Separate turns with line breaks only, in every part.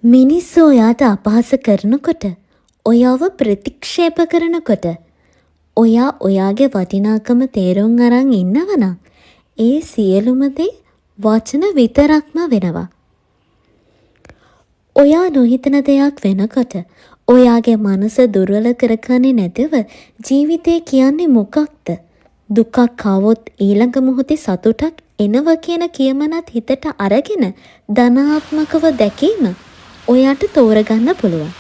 මිනිස්සු ඔයාට අපහාස කරනකොට, ඔයාව ප්‍රතික්ෂේප කරනකොට, ඔයා ඔයාගේ වටිනාකම තේරුම් අරන් ඉන්නවනම් ඒ සියලුම දේ වචන විතරක්ම වෙනවා. ඔයා නොහිතන දෙයක් වෙනකොට ඔයාගේ මනස දුර්වල කරගන්නේ නැතිව ජීවිතේ කියන්නේ මොකක්ද? දුකක් ආවොත් ඊළඟ මොහොතේ සතුටක් එනවා කියන කියමනත් හිතට අරගෙන ධනාත්මකව දැකීම ඔයාට තෝරගන්න පුළුවන්.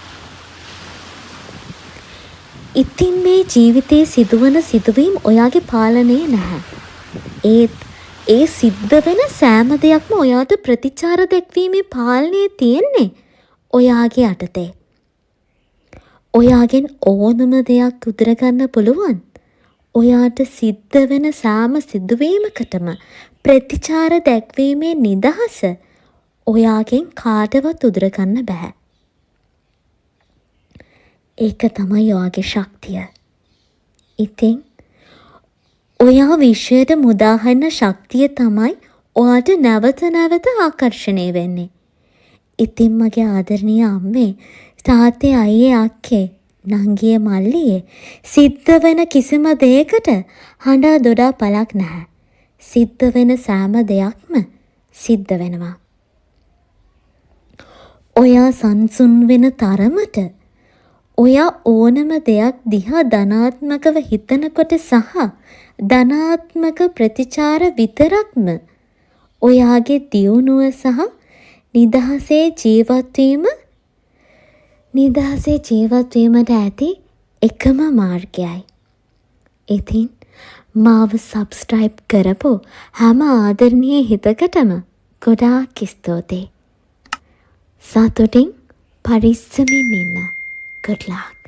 ඉතින් මේ ජීවිතයේ සිදුවන සිදුවීම් ඔයාගේ පාලනයේ නැහැ. ඒ සිද්ධ වෙන සෑම දෙයක්ම ඔයාට ප්‍රතිචාර දැක්වීමේ පාලනය තියෙන්නේ ඔයාගේ යටතේ. ඔයාගෙන් ඕනම දෙයක් උදුරගන්න පුළුවන්. ඔයාට සිද්ධ වෙන සෑම සිදුවීමකටම ප්‍රතිචාර දැක්වීමේ නිදහස ඔයාගෙන් කාටවත් උදුරගන්න බෑ. ඒක තමයි ඔයාගේ ශක්තිය. ඉතින් ඔයා විශ්වයට මුදාහරින ශක්තිය තමයි ඔයාට නැවත නැවත ආකර්ෂණය වෙන්නේ. ඉතින් මගේ ආදරණීය අම්මේ, තාත්තේ, අයියේ, අක්කේ, නංගියේ, මල්ලියේ සිද්ධ වෙන කිසිම දෙයකට හඬා දොඩා පළක් නැහැ. සිද්ධ වෙන සෑම දෙයක්ම සිද්ධ වෙනවා. ඔයා සංසුන් වෙන තරමට ඔයා ඕනම දෙයක් දිහා ධනාත්මකව හිතනකොට සහ ධනාත්මක ප්‍රතිචාර විතරක්ම ඔයාගේ දියුණුව සහ නිදහසේ ජීවත්වීමට ඇති එකම මාර්ගයයි. ඉතින් මාව සබ්ස්ක්‍රයිබ් කරපු හැම ආදරණීය හිතකටම ගොඩාක් ස්තුතියි. සතුටින් පරිස්සමින් ඉන්න. Good luck.